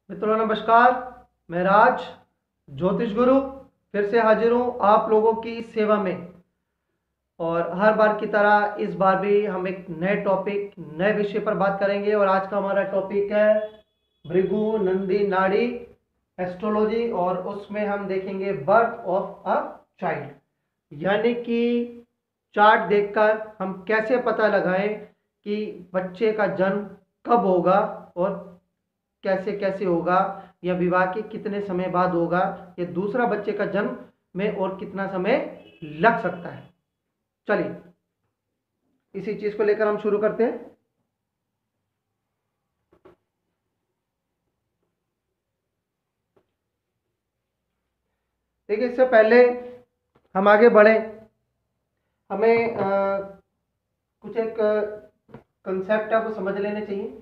मित्रों नमस्कार। मैं राज ज्योतिष गुरु फिर से हाजिर हूँ आप लोगों की सेवा में। और हर बार की तरह इस बार भी हम एक नए टॉपिक नए विषय पर बात करेंगे। और आज का हमारा टॉपिक है भृगु नंदी नाड़ी एस्ट्रोलॉजी। और उसमें हम देखेंगे बर्थ ऑफ अ चाइल्ड, यानी कि चार्ट देखकर हम कैसे पता लगाएं कि बच्चे का जन्म कब होगा और कैसे कैसे होगा, या विवाह के कितने समय बाद होगा, या दूसरा बच्चे का जन्म में और कितना समय लग सकता है। चलिए इसी चीज को लेकर हम शुरू करते हैं। देखिए, इससे पहले हम आगे बढ़े, हमें कुछ एक कंसेप्ट है वो समझ लेने चाहिए।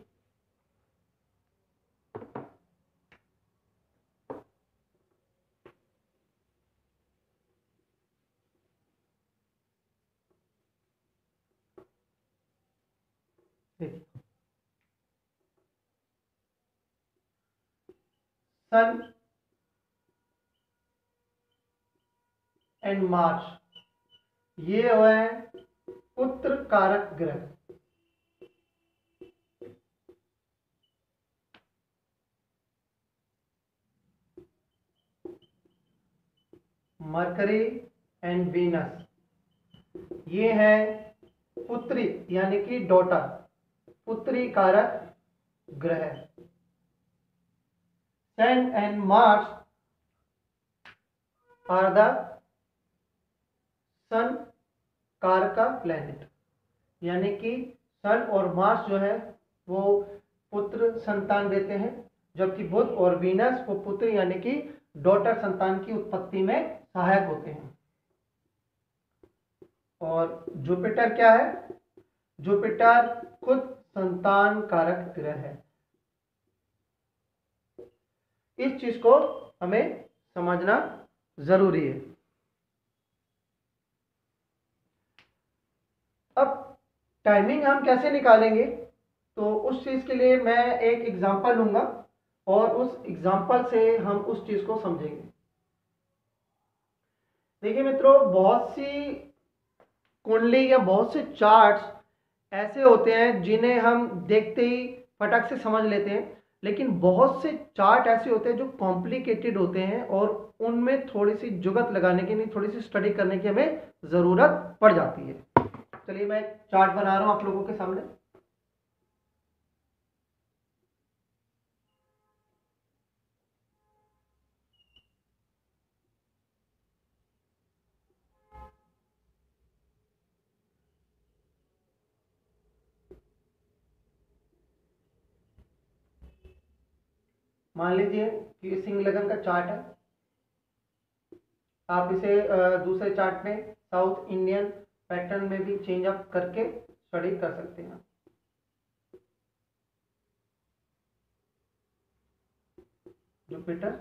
सन एंड मार्स ये है पुत्र कारक ग्रह। मरकरी एंड वीनस ये है पुत्री यानी कि डॉटर, पुत्री कारक ग्रह। सन एंड मार्स आर द सन कारका प्लैनेट, यानी कि सन और मार्स जो है वो पुत्र संतान देते हैं, जबकि बुध और वीनस वो पुत्र यानी कि डॉटर संतान की उत्पत्ति में सहायक होते हैं। और जुपिटर क्या है? जुपिटर खुद संतान कारक ग्रह है। इस चीज को हमें समझना जरूरी है। अब टाइमिंग हम कैसे निकालेंगे, तो उस चीज के लिए मैं एक एग्जांपल लूंगा और उस एग्जांपल से हम उस चीज को समझेंगे। देखिए मित्रों, बहुत सी कुंडली या बहुत से चार्ट्स ऐसे होते हैं जिन्हें हम देखते ही फटक से समझ लेते हैं, लेकिन बहुत से चार्ट ऐसे होते हैं जो कॉम्प्लिकेटेड होते हैं और उनमें थोड़ी सी जुगत लगाने की, नहीं थोड़ी सी स्टडी करने की हमें ज़रूरत पड़ जाती है। चलिए मैं एक चार्ट बना रहा हूं आप लोगों के सामने। मान लीजिए कि सिंह लगन का चार्ट है। आप इसे दूसरे चार्ट में साउथ इंडियन पैटर्न में भी चेंज अप करके स्टडी कर सकते हैं। Jupiter,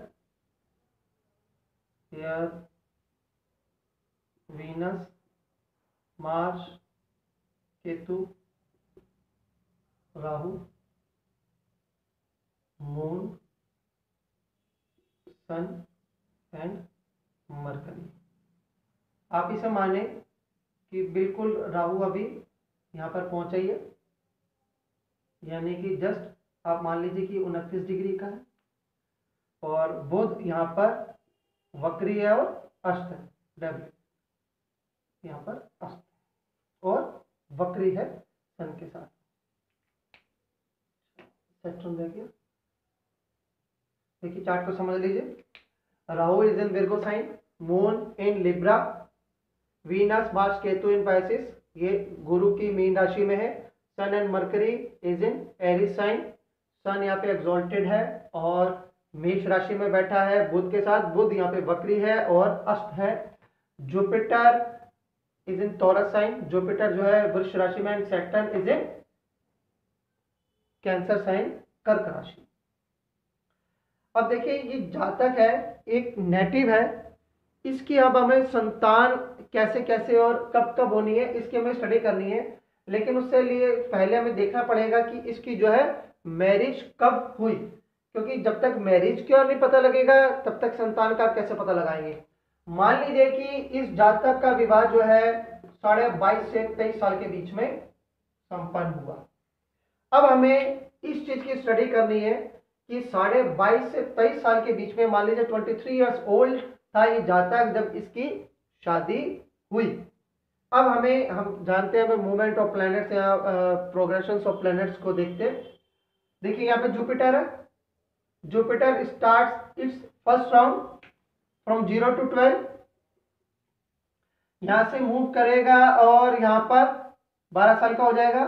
air, Venus, Mars, Ketu, Rahu, moon, sun and Mercury. आप इसे माने कि बिल्कुल राहु अभी यहाँ पर पहुंचा ही है, यानी कि जस्ट आप मान लीजिए कि 29 डिग्री का है, और बुध यहाँ पर वक्री है और अस्त है, डब्ल्यू यहाँ पर अस्त और वक्री है सन के साथ। सेक्शन देखिए चार्ट को समझ लीजिए। Rahu is in Virgo sign, moon in Libra, Venus Mars Ketu in Pisces, ये गुरु की मीन राशि में है। Sun and Mercury is in Aries sign, sun यहाँ पे एक्सॉल्टेड है और मेष राशि में बैठा है बुध के साथ। बुध यहाँ पे वक्री है और अस्त है। Jupiter is in Taurus sign, Jupiter जो है वृष राशि में, and Saturn is in Cancer sign, कर्क राशि। अब देखिए ये जातक है, एक नेटिव है, इसकी अब हमें संतान कैसे कैसे और कब कब होनी है इसकी हमें स्टडी करनी है। लेकिन उससे लिए पहले हमें देखना पड़ेगा कि इसकी जो है मैरिज कब हुई, क्योंकि जब तक मैरिज का नहीं पता लगेगा तब तक संतान का कैसे पता लगाएंगे। मान लीजिए कि इस जातक का विवाह जो है 22.5 से 23 साल के बीच में संपन्न हुआ। अब हमें इस चीज की स्टडी करनी है कि 22.5 से 23 साल के बीच में, मान लीजिए 23 ईयर्स ओल्ड था ये जातक जब इसकी शादी हुई। अब हम जानते हैं मूवमेंट ऑफ प्लैनेट्स या प्रोग्रेशन ऑफ प्लैनेट्स को देखते हैं। देखिए यहाँ पे जुपिटर है। Jupiter start it's first round from 0 to 12, यहां से मूव करेगा और यहां पर 12 साल का हो जाएगा।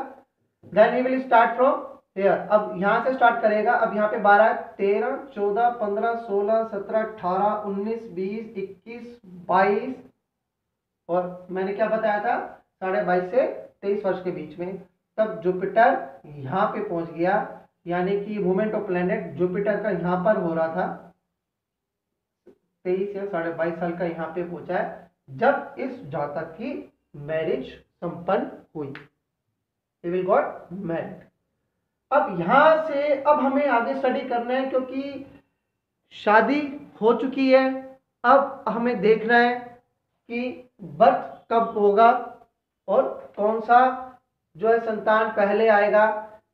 Then he will start from here, अब यहां से स्टार्ट करेगा। अब यहाँ पे 12, 13, 14, 15, 16, 17, 18, 19, 20, 21, 22 और मैंने क्या बताया था 22.5 से 23 वर्ष के बीच में। तब जुपिटर यहाँ पे पहुंच गया, यानी कि मूवमेंट ऑफ प्लैनेट जुपिटर का यहाँ पर हो रहा था। 23 या 22.5 साल का यहाँ पे पहुंचा है जब इस जातक की मैरिज संपन्न हुई। He will got married। अब यहां से अब हमें आगे स्टडी करना है, क्योंकि शादी हो चुकी है। अब हमें देखना है कि बर्थ कब होगा और कौन सा जो है संतान पहले आएगा,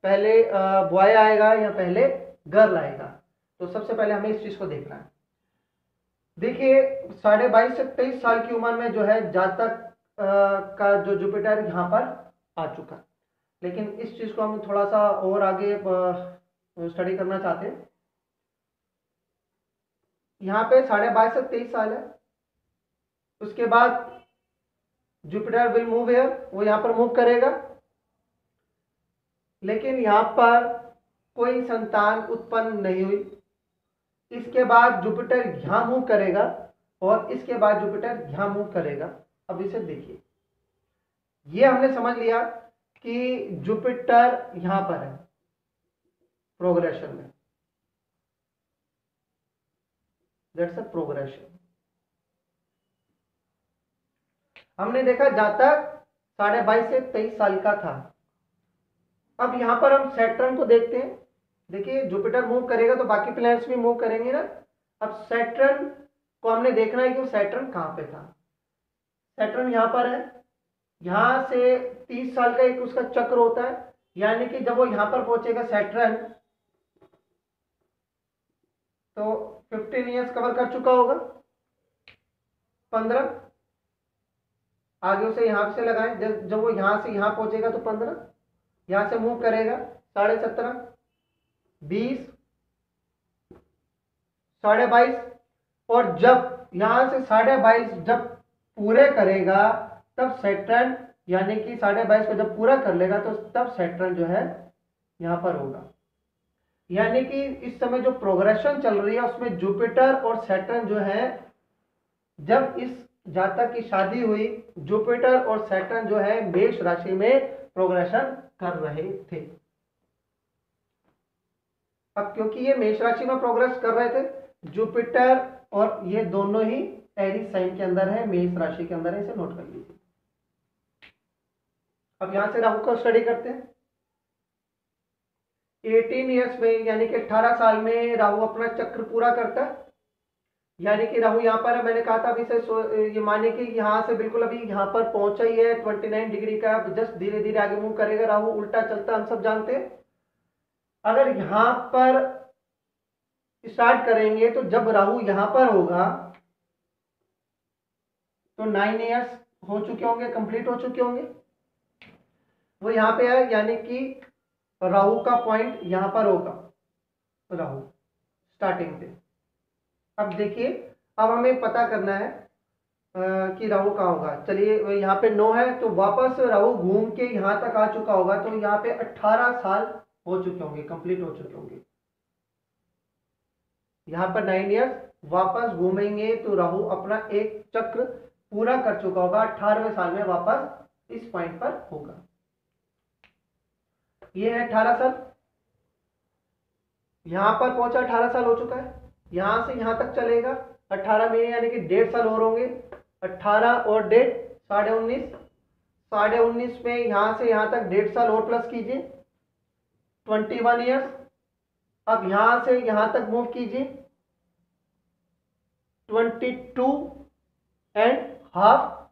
पहले बॉय आएगा या पहले गर्ल आएगा। तो सबसे पहले हमें इस चीज को देखना है। देखिए 22.5 से 23 साल की उम्र में जो है जातक का जो जुपिटर यहाँ पर आ चुका, लेकिन इस चीज को हम थोड़ा सा और आगे स्टडी करना चाहते हैं। यहाँ पे 22.5 से 23 साल है। उसके बाद जुपिटर विल मूव हियर, वो यहाँ पर मूव करेगा, लेकिन यहाँ पर कोई संतान उत्पन्न नहीं हुई। इसके बाद जुपिटर यहां मूव करेगा और इसके बाद जुपिटर यहां मूव करेगा। अब इसे देखिए, ये हमने समझ लिया कि जुपिटर यहां पर है प्रोग्रेशन में, दैट्स अ प्रोग्रेशन। हमने देखा जातक 22.5 से 23 साल का था। अब यहां पर हम सैटर्न को देखते हैं। देखिए जुपिटर मूव करेगा तो बाकी प्लैनेट्स भी मूव करेंगे ना। अब सैटर्न को हमने देखना है कि वो सैटर्न कहां पे था। सैटर्न यहां पर है। यहां से 30 साल का एक उसका चक्र होता है, यानी कि जब वो यहां पर पहुंचेगा सैटर्न, तो 15 ईयर्स कवर कर चुका होगा। 15 आगे उसे यहां से लगाएं। जब वो यहां से यहां पहुंचेगा तो 15, यहां से मूव करेगा 17.5, 20, 22.5 और जब यहां से 22.5 जब पूरे करेगा तब सैटर्न, यानी कि 22.5 को जब पूरा कर लेगा तो तब सैटर्न जो है यहां पर होगा। यानी कि इस समय जो प्रोग्रेशन चल रही है उसमें जुपिटर और सैटर्न जो है, जब इस जातक की शादी हुई जुपिटर और सैटर्न जो है मेष राशि में प्रोग्रेशन कर रहे थे। अब क्योंकि ये मेष राशि में प्रोग्रेस कर रहे थे, जुपिटर और ये दोनों ही एरीज साइन के अंदर है, मेष राशि के अंदर है, इसे नोट कर लीजिए। अब यहां से राहु को स्टडी करते हैं। 18 ईयर्स में, यानी कि 18 साल में राहु अपना चक्र पूरा करता है। यानी कि राहु यहाँ पर है, मैंने कहा था अभी से ये माने कि यहाँ से बिल्कुल अभी यहाँ पर पहुंचा ही है 29 डिग्री का। जस्ट धीरे धीरे आगे मूव करेगा। राहु उल्टा चलता हम सब जानते हैं। अगर यहां पर स्टार्ट करेंगे तो जब राहु यहां पर होगा तो 9 ईयर्स हो चुके होंगे, कंप्लीट हो चुके होंगे। वो यहां पे है, यानी कि राहु का पॉइंट यहां पर होगा, राहु स्टार्टिंग पे। अब देखिए, अब हमें पता करना है कि राहु कहाँ होगा। चलिए यहाँ पे 9 है तो वापस राहु घूम के यहाँ तक आ चुका होगा, तो यहाँ पे 18 साल हो चुके होंगे, कंप्लीट हो चुके होंगे। यहाँ पर 9 ईयर्स वापस घूमेंगे तो राहु अपना एक चक्र पूरा कर चुका होगा, 18वें साल में वापस इस पॉइंट पर होगा। ये है 18 साल, यहां पर पहुंचा 18 साल हो चुका है। यहां से यहां तक चलेगा 18 में, यानी कि 1.5 साल और होंगे। 18 और 1.5 19.5, 19.5 में यहां से यहां तक 1.5 साल और प्लस कीजिए, 21 ईयर्स। अब यहां से यहां तक मूव कीजिए, 22.5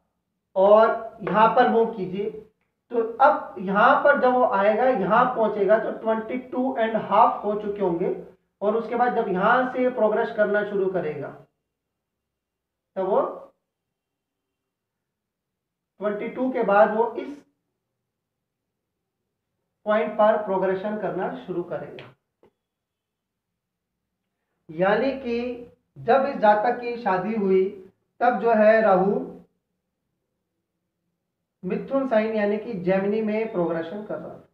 और यहां पर मूव कीजिए। तो अब यहां पर जब वो आएगा, यहां पहुंचेगा तो 22.5 हो चुके होंगे, और उसके बाद जब यहां से प्रोग्रेस करना शुरू करेगा तब वो 22 के बाद वो इस पॉइंट पर प्रोग्रेशन करना शुरू करेगा। यानी कि जब इस जातक की शादी हुई तब जो है राहु मिथुन साइन यानी कि जेमिनी में प्रोग्रेशन कर रहा था।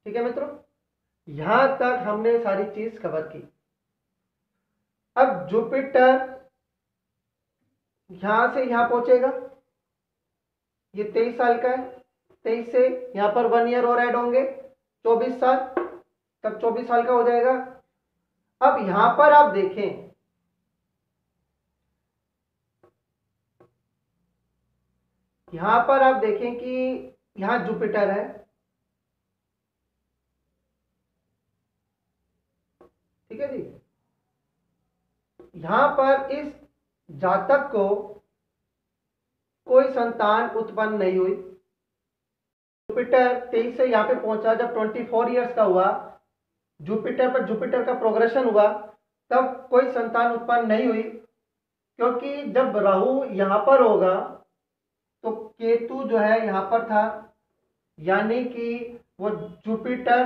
ठीक है मित्रों, यहां तक हमने सारी चीज कवर की। अब जुपिटर यहां से यहां पहुंचेगा, ये 23 साल का है, 23 से यहां पर 1 ईयर और ऐड होंगे, 24 साल, तब 24 साल का हो जाएगा। अब यहां पर आप देखें, यहां पर आप देखें कि यहां जुपिटर है, ठीक है जी। यहां पर इस जातक को कोई संतान उत्पन्न नहीं हुई। जुपिटर 23 से यहां पे पहुंचा, जब 24 ईयर्स का हुआ, जुपिटर का प्रोग्रेशन हुआ, तब कोई संतान उत्पन्न नहीं हुई, क्योंकि जब राहु यहां पर होगा तो केतु जो है यहां पर था, यानी कि वो जुपिटर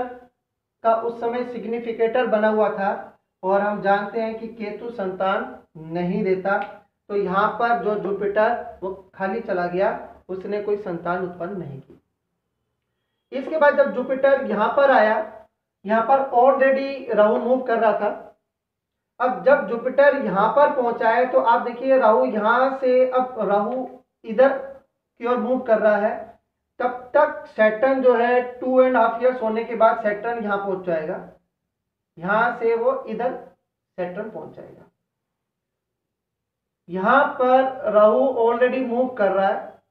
का उस समय सिग्निफिकेटर बना हुआ था, और हम जानते हैं कि केतु संतान नहीं देता। तो यहां पर जो जुपिटर वो खाली चला गया, उसने कोई संतान उत्पन्न नहीं की। इसके बाद जब जुपिटर यहां पर आया, यहां पर ऑलरेडी राहु मूव कर रहा था। अब जब जुपिटर यहां पर पहुंचा है तो आप देखिए राहु यहां से, अब राहु इधर की ओर मूव कर रहा है, तब तक सैटर्न जो है 2.5 ईयर्स होने के बाद सैटर्न यहां पहुंच जाएगा, यहां से वो इधर सैटर्न पहुंच जाएगा। यहां पर राहु ऑलरेडी मूव कर रहा है।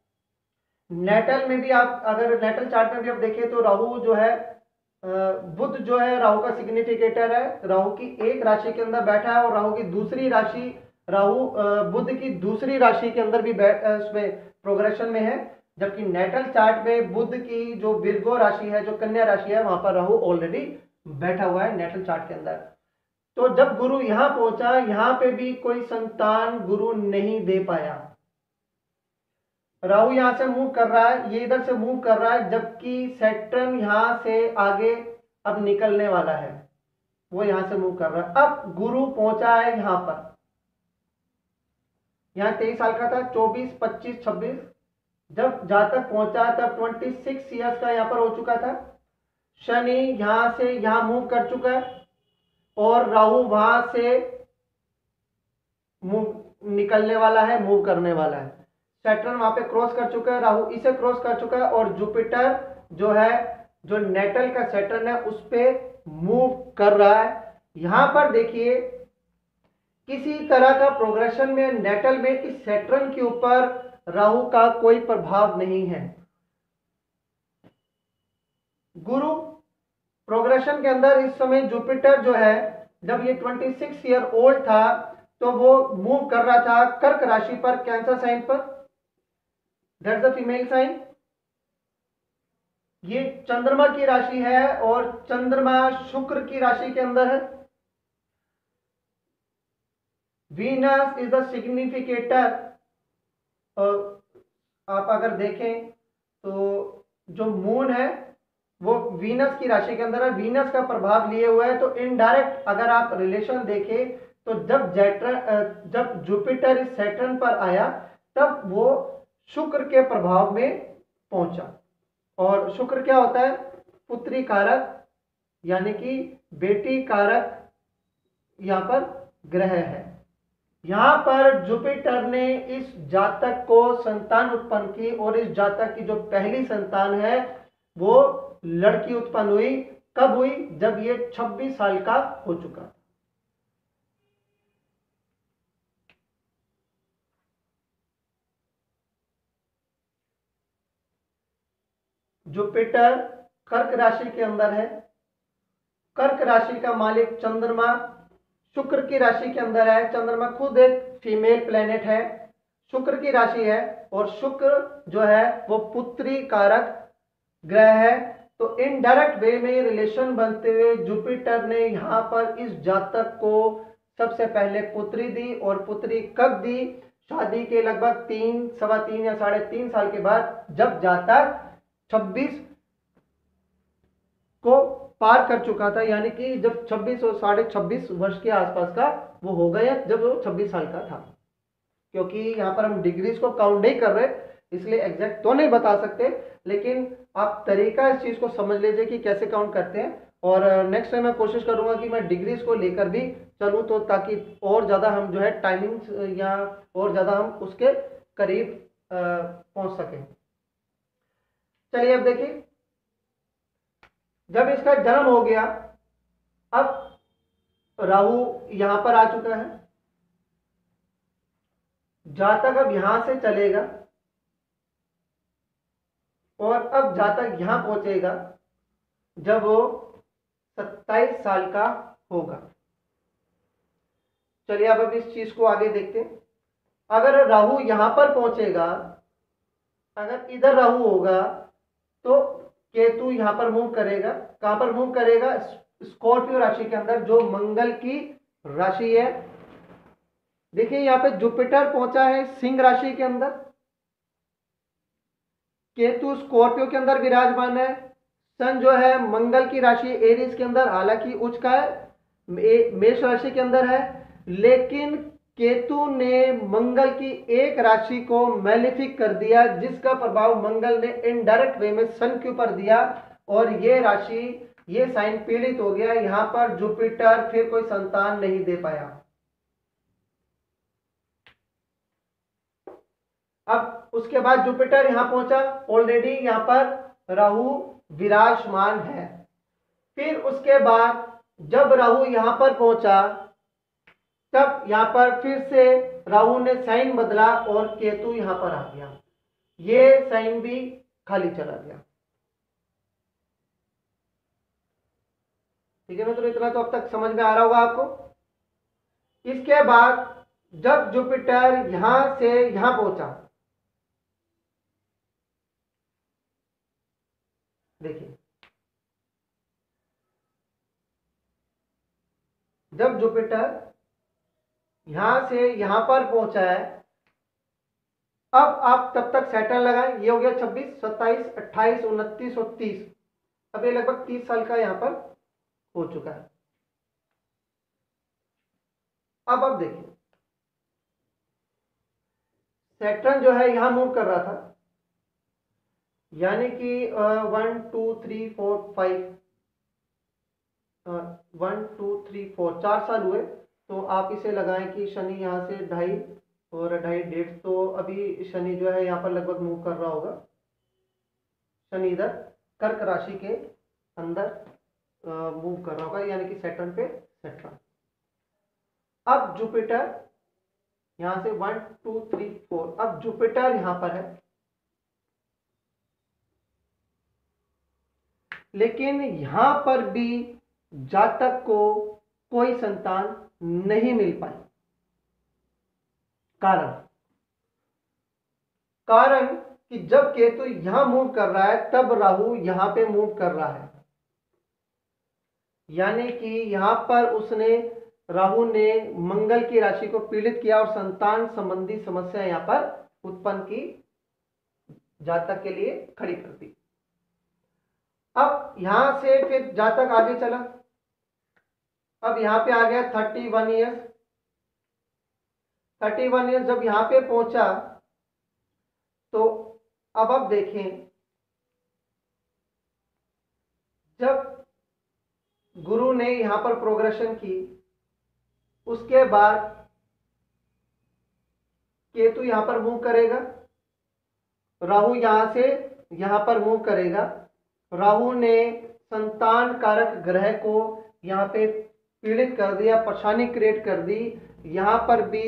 नेटल में भी आप, अगर नेटल चार्ट में भी आप देखें तो राहु जो है, बुध जो है राहु का सिग्निफिकेटर है, राहु की एक राशि के अंदर बैठा है, और राहु की दूसरी राशि, राहु बुध की दूसरी राशि के अंदर भी उसमें प्रोग्रेशन में है। जबकि नेटल चार्ट में बुध की जो विर्गो राशि है, जो कन्या राशि है, वहां पर राहु ऑलरेडी बैठा हुआ है नेटल चार्ट के अंदर। तो जब गुरु यहां पहुंचा, यहां पे भी कोई संतान गुरु नहीं दे पाया। राहु यहां से मूव कर रहा है, ये इधर से मूव कर रहा है, जबकि सैटर्न यहां से आगे अब निकलने वाला है, वो यहां से मूव कर रहा है। अब गुरु पहुंचा है यहां पर, यहां 23 साल का था, 24, 25, 26, जब जातक पहुंचा तब 26 ईयर्स का यहां पर हो चुका था। शनि यहां से यहां मूव कर चुका है, और राहु वहां से मूव निकलने वाला है, मूव करने वाला है। सैटर्न वहां पे क्रॉस कर चुका है, राहु इसे क्रॉस कर चुका है, और जुपिटर जो है, जो नेटल का सैटर्न है, उस पे मूव कर रहा है। यहां पर देखिए किसी तरह का प्रोग्रेशन में नेटल में इस सैटर्न के ऊपर राहु का कोई प्रभाव नहीं है। गुरु प्रोग्रेशन के अंदर इस समय जुपिटर जो है, जब ये 26 ईयर ओल्ड था तो वो मूव कर रहा था कर्क राशि पर, कैंसर साइन पर, दैट्स द फीमेल साइन। ये चंद्रमा की राशि है, और चंद्रमा शुक्र की राशि के अंदर है। Venus is the significator. आप अगर देखें तो जो मून है वो वीनस की राशि के अंदर है, वीनस का प्रभाव लिए हुआ है। तो इनडायरेक्ट अगर आप रिलेशन देखें तो जब जुपिटर इस सैटर्न पर आया तब वो शुक्र के प्रभाव में पहुंचा। और शुक्र क्या होता है? पुत्री कारक, यानी कि बेटी कारक यहां पर ग्रह है। यहां पर जुपिटर ने इस जातक को संतान उत्पन्न की, और इस जातक की जो पहली संतान है वो लड़की उत्पन्न हुई। कब हुई? जब ये 26 साल का हो चुका। जुपिटर कर्क राशि के अंदर है। कर्क राशि का मालिक चंद्रमा शुक्र की राशि के अंदर है। चंद्रमा खुद एक फीमेल प्लेनेट है, शुक्र की राशि है, और शुक्र जो है वो पुत्री कारक ग्रह है। तो इनडायरेक्ट वे में रिलेशन बनते हुए जुपिटर ने यहाँ पर इस जातक को सबसे पहले पुत्री दी, और पुत्री कब दी? शादी के लगभग 3, सवा 3 या 3.5 साल के बाद, जब जातक 26 को पार कर चुका था, यानी कि जब 26 और 26.5 वर्ष के आसपास का वो हो गया, जब वो 26 साल का था। क्योंकि यहाँ पर हम डिग्रीज को काउंट नहीं कर रहे, इसलिए एग्जैक्ट तो नहीं बता सकते, लेकिन आप तरीका इस चीज को समझ लीजिए कि कैसे काउंट करते हैं। और नेक्स्ट टाइम मैं कोशिश करूंगा कि मैं डिग्रीज को लेकर भी चलूं, तो ताकि और ज़्यादा हम जो है टाइमिंग्स या और ज़्यादा हम उसके करीब पहुंच सकें। चलिए अब देखिए, जब इसका जन्म हो गया, अब राहु यहां पर आ चुका है, जातक अब यहां से चलेगा और अब जातक यहां पहुंचेगा जब वो 27 साल का होगा। चलिए अब इस चीज को आगे देखते हैं। अगर राहु यहां पर पहुंचेगा, अगर इधर राहु होगा तो केतु यहां पर मूव करेगा। कहां पर मूव करेगा? स्कॉर्पियो राशि के अंदर, जो मंगल की राशि है। देखिए यहां पे जुपिटर पहुंचा है सिंह राशि के अंदर, केतु स्कॉर्पियो के अंदर विराजमान है, सन जो है मंगल की राशि एरीज के अंदर, हालांकि उच्च का है, मेष राशि के अंदर है, लेकिन केतु ने मंगल की एक राशि को मैलिफिक कर दिया, जिसका प्रभाव मंगल ने इनडायरेक्ट वे में सन के ऊपर दिया, और ये राशि, ये साइन पीड़ित हो गया। यहां पर जुपिटर फिर कोई संतान नहीं दे पाया। अब उसके बाद जुपिटर यहां पहुंचा, ऑलरेडी यहां पर राहु विराजमान है। फिर उसके बाद जब राहु यहां पर पहुंचा, तब यहां पर फिर से राहु ने साइन बदला और केतु यहां पर आ गया, ये साइन भी खाली चला गया। ठीक है मित्रों, इतना तो अब तक समझ में आ रहा होगा आपको। इसके बाद जब जुपिटर यहां से यहां पहुंचा, देखिए जब जुपिटर यहां से यहां पर पहुंचा है, अब आप तब तक सैटर्न लगाएं। ये हो गया 26, 27, 28, 29 और 30। अब ये लगभग 30 साल का यहां पर हो चुका है। अब देखिए, सैटर्न जो है यहां मूव कर रहा था, यानी कि 1 2 3 4 5 1 2 3 4 4 साल हुए। तो आप इसे लगाएं कि शनि यहाँ से 2.5 और 2.5 1.5, तो अभी शनि जो है यहाँ पर लगभग मूव कर रहा होगा। शनि इधर कर्क राशि के अंदर मूव कर रहा होगा, यानी कि सैटर्न पे सैटर्न। अब जुपिटर यहाँ से 1 2 3 4, अब जुपिटर यहाँ पर है, लेकिन यहां पर भी जातक को कोई संतान नहीं मिल पाई। कारण कि जब केतु यहां मूव कर रहा है, तब राहु यहां पे मूव कर रहा है, यानी कि यहां पर उसने, राहु ने मंगल की राशि को पीड़ित किया और संतान संबंधी समस्या यहां पर उत्पन्न की, जातक के लिए खड़ी कर दी। अब यहां से फिर जातक आगे चला, अब यहां पे आ गया 31 ईयर्स। 31 ईयर्स जब यहां पे पहुंचा, तो अब आप देखें, जब गुरु ने यहां पर प्रोग्रेशन की, उसके बाद केतु यहां पर मूव करेगा, राहु यहां से यहां पर मूव करेगा। राहु ने संतान कारक ग्रह को यहां पे पीड़ित कर दिया, परेशानी क्रिएट कर दी। यहां पर भी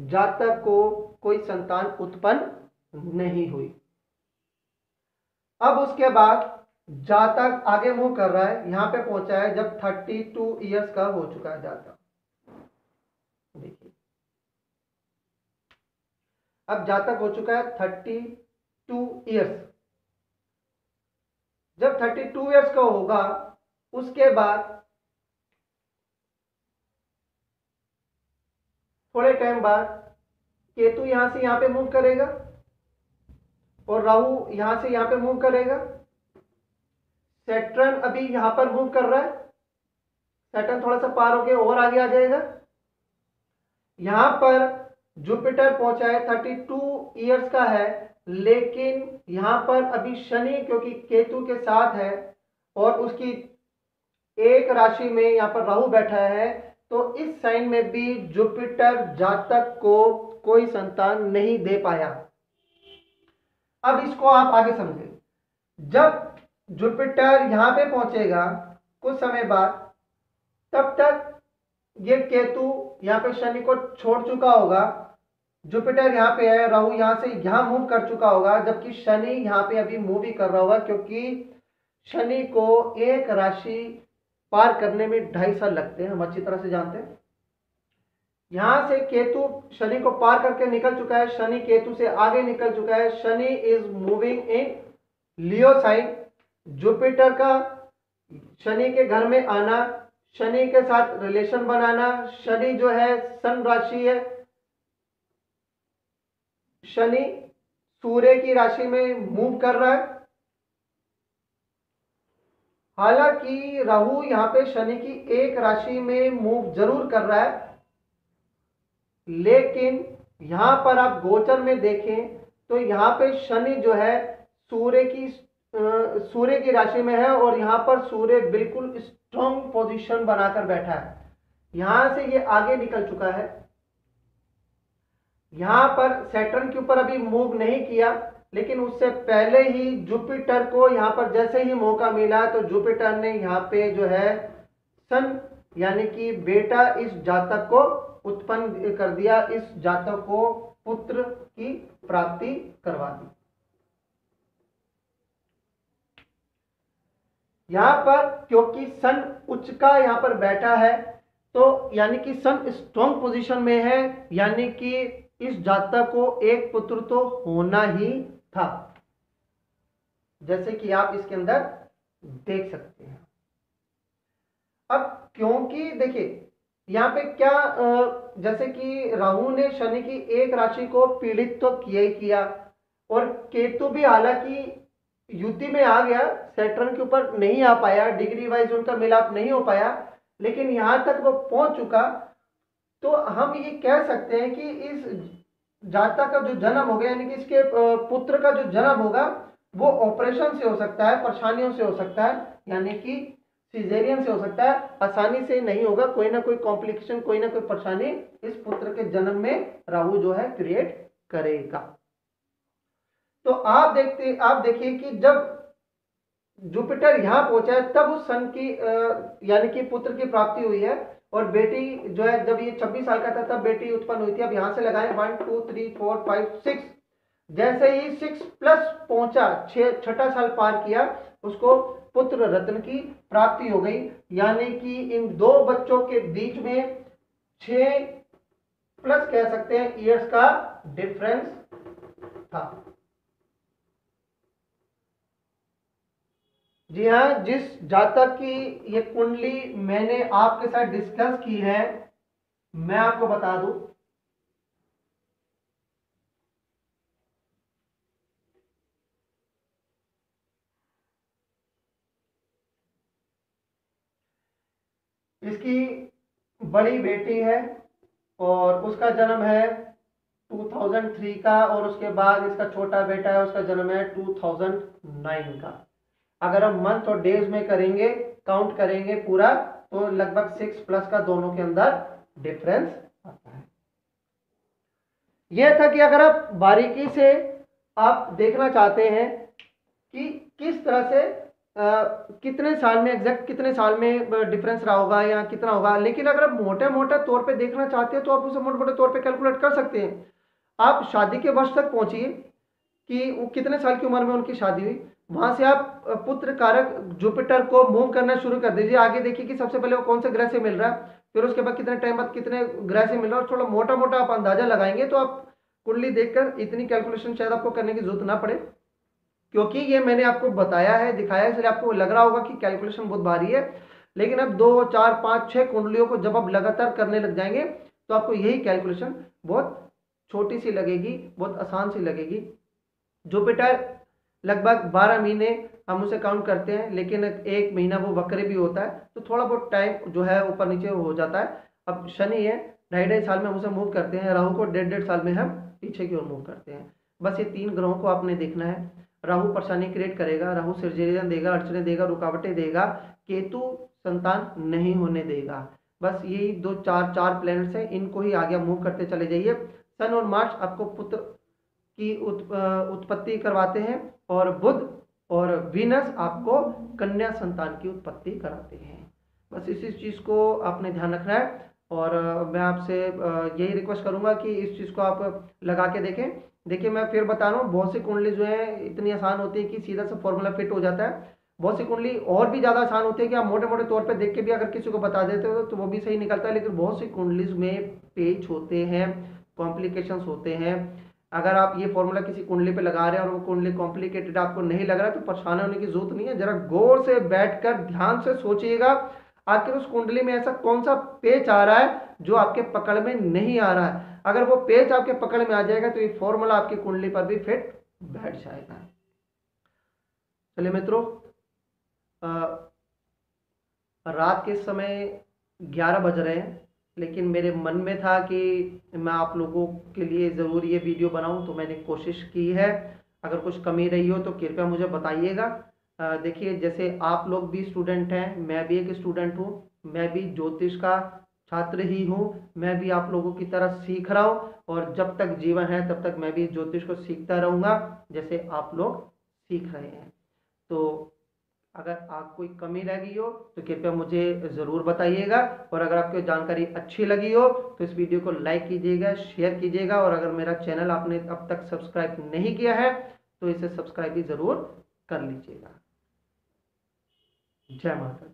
जातक को कोई संतान उत्पन्न नहीं हुई। अब उसके बाद जातक आगे मूव कर रहा है, यहां पे पहुंचा है जब 32 ईयर्स का हो चुका है जातक। देखिए अब जातक हो चुका है 32 ईयर्स। जब 32 ईयर्स का होगा उसके बाद थोड़े टाइम बाद केतु यहां से यहां पे मूव करेगा और राहु यहां से यहां पे मूव करेगा। सैटर्न अभी यहां पर मूव कर रहा है, सैटर्न थोड़ा सा पार होके और आगे आ जाएगा। यहां पर जुपिटर पहुंचा है 32 ईयर्स का है, लेकिन यहां पर अभी शनि क्योंकि केतु के साथ है और उसकी एक राशि में यहां पर राहु बैठा है, तो इस साइन में भी जुपिटर जातक को कोई संतान नहीं दे पाया। अब इसको आप आगे समझें। जब जुपिटर यहां पे पहुंचेगा कुछ समय बाद, तब तक ये केतु यहां पे शनि को छोड़ चुका होगा। जुपिटर यहां पे है, राहु यहां से यहां मूव कर चुका होगा, जबकि शनि यहां पे अभी मूव ही कर रहा होगा, क्योंकि शनि को एक राशि पार करने में 2.5 साल लगते हैं, हम अच्छी तरह से जानते हैं। यहां से केतु शनि को पार करके निकल चुका है, शनि केतु से आगे निकल चुका है। Shani is moving in Leo sign. Jupiter का शनि के घर में आना, शनि के साथ रिलेशन बनाना, शनि जो है सन राशि है, शनि सूर्य की राशि में मूव कर रहा है। हालांकि राहु यहां पे शनि की एक राशि में मूव जरूर कर रहा है, लेकिन यहां पर आप गोचर में देखें तो यहां पे शनि जो है सूर्य की राशि में है और यहां पर सूर्य बिल्कुल स्ट्रॉन्ग पोजीशन बनाकर बैठा है। यहां से ये आगे निकल चुका है, यहां पर सैटर्न के ऊपर अभी मूव नहीं किया, लेकिन उससे पहले ही जुपिटर को यहां पर जैसे ही मौका मिला तो जुपिटर ने यहां पे जो है सन यानी कि बेटा इस जातक को उत्पन्न कर दिया, इस जातक को पुत्र की प्राप्ति करवा दी। यहां पर क्योंकि सन उच्च का यहां पर बैठा है, तो यानी कि सन स्ट्रॉन्ग पोजीशन में है, यानी कि इस जातक को एक पुत्र तो होना ही था, जैसे कि आप इसके अंदर देख सकते हैं। अब क्योंकि देखिए यहां पे क्या जैसे कि राहु ने शनि की एक राशि को पीड़ित तो किया ही किया, और केतु भी हालांकि युति में आ गया, सैटर्न के ऊपर नहीं आ पाया, डिग्री वाइज उनका मिलाप नहीं हो पाया, लेकिन यहां तक वो पहुंच चुका। तो हम ये कह सकते हैं कि इस जातक का जो जन्म होगा, यानी कि इसके पुत्र का जो जन्म होगा वो ऑपरेशन से हो सकता है, परेशानियों से हो सकता है, यानी कि सीजेरियन से हो सकता है, आसानी से नहीं होगा, कोई ना कोई कॉम्प्लिकेशन, कोई ना कोई परेशानी इस पुत्र के जन्म में राहु जो है क्रिएट करेगा। तो आप देखिए कि जब जुपिटर यहां पहुंचा है तब उस सन की यानी कि पुत्र की प्राप्ति हुई है, और बेटी जो है जब ये 26 साल का था तब बेटी उत्पन्न हुई थी। अब यहां से लगाए 1 2 3 4 5 6, जैसे ही 6 प्लस पहुंचा, छठा साल पार किया, उसको पुत्र रत्न की प्राप्ति हो गई, यानी कि इन दो बच्चों के बीच में 6 प्लस कह सकते हैं ईयर्स का डिफरेंस था। जी हाँ, जिस जातक की ये कुंडली मैंने आपके साथ डिस्कस की है, मैं आपको बता दूं, इसकी बड़ी बेटी है और उसका जन्म है 2003 का, और उसके बाद इसका छोटा बेटा है, उसका जन्म है 2009 का। अगर हम मंथ और डेज में करेंगे, काउंट करेंगे पूरा, तो लगभग 6 प्लस का दोनों के अंदर डिफरेंस आता है। यह था कि अगर आप बारीकी से आप देखना चाहते हैं कि किस तरह से कितने साल में, एग्जैक्ट कितने साल में डिफरेंस रहा होगा या कितना होगा, लेकिन अगर आप मोटे मोटे तौर पे देखना चाहते हैं तो आप उसे मोटे मोटे तौर पे कैलकुलेट कर सकते हैं। आप शादी के वर्ष तक पहुंचिए कि वो कितने साल की उम्र में उनकी शादी हुई, वहां से आप पुत्र कारक जुपिटर को मूव करना शुरू कर दीजिए। आगे देखिए कि सबसे पहले वो कौन से ग्रह से मिल रहा है, फिर उसके बाद कितने टाइम बाद कितने ग्रह से मिल रहा है, और थोड़ा मोटा मोटा आप अंदाजा लगाएंगे तो आप कुंडली देखकर इतनी कैलकुलेशन शायद आपको करने की जरूरत ना पड़े, क्योंकि ये मैंने आपको बताया है, दिखाया है, इसलिए आपको लग रहा होगा कि कैलकुलेशन बहुत भारी है। लेकिन अब 2 4 5 6 कुंडलियों को जब आप लगातार करने लग जाएंगे तो आपको यही कैलकुलेशन बहुत छोटी सी लगेगी, बहुत आसान सी लगेगी। जुपिटर लगभग 12 महीने हम उसे काउंट करते हैं, लेकिन एक महीना वो वक्र भी होता है, तो थोड़ा बहुत टाइम जो है ऊपर नीचे हो जाता है। अब शनि है, 2.5 साल में हम उसे मूव करते हैं, राहु को 1.5 साल में हम पीछे की ओर मूव करते हैं। बस ये 3 ग्रहों को आपने देखना है। राहु परेशानी क्रिएट करेगा, राहु सिरजेरियन देगा, अड़चने देगा, रुकावटें देगा। केतु संतान नहीं होने देगा। बस यही 2 4 प्लैनेट्स हैं, इनको ही आगे मूव करते चले जाइए। सन और मार्च आपको पुत्र की उत्पत्ति करवाते हैं, और बुध और वीनस आपको कन्या संतान की उत्पत्ति कराते हैं। बस इसी चीज़ को आपने ध्यान रखना है, और मैं आपसे यही रिक्वेस्ट करूंगा कि इस चीज़ को आप लगा के देखें। देखिए मैं फिर बता रहा हूँ, बहुत सी कुंडली जो है इतनी आसान होती है कि सीधा सा फॉर्मूला फिट हो जाता है। बहुत सी कुंडली और भी ज़्यादा आसान होती है कि आप मोटे मोटे तौर पे देख के भी अगर किसी को बता देते हो तो वो भी सही निकलता है। लेकिन बहुत सी कुंडलीज में पेच होते हैं, कॉम्प्लिकेशंस होते हैं। अगर आप ये फॉर्मूला किसी कुंडली पे लगा रहे हैं और वो कुंडली कॉम्प्लिकेटेड आपको नहीं लग रहा है तो परेशान होने की जरूरत नहीं है। जरा गौर से बैठकर ध्यान से सोचिएगा, आखिर उस कुंडली में ऐसा कौन सा पेच आ रहा है जो आपके पकड़ में नहीं आ रहा है। अगर वो पेच आपके पकड़ में आ जाएगा तो ये फॉर्मूला आपकी कुंडली पर भी फिट बैठ जाएगा। चलिए मित्रों, रात के समय 11 बज रहे हैं, लेकिन मेरे मन में था कि मैं आप लोगों के लिए ज़रूर ये वीडियो बनाऊं, तो मैंने कोशिश की है। अगर कुछ कमी रही हो तो कृपया मुझे बताइएगा। देखिए, जैसे आप लोग भी स्टूडेंट हैं, मैं भी एक स्टूडेंट हूँ, मैं भी ज्योतिष का छात्र ही हूँ। मैं भी आप लोगों की तरह सीख रहा हूँ, और जब तक जीवन है तब तक मैं भी ज्योतिष को सीखता रहूँगा जैसे आप लोग सीख रहे हैं। तो अगर आप कोई कमी रह गई हो तो कृपया मुझे ज़रूर बताइएगा, और अगर आपको जानकारी अच्छी लगी हो तो इस वीडियो को लाइक कीजिएगा, शेयर कीजिएगा, और अगर मेरा चैनल आपने अब तक सब्सक्राइब नहीं किया है तो इसे सब्सक्राइब भी ज़रूर कर लीजिएगा। जय माता दी।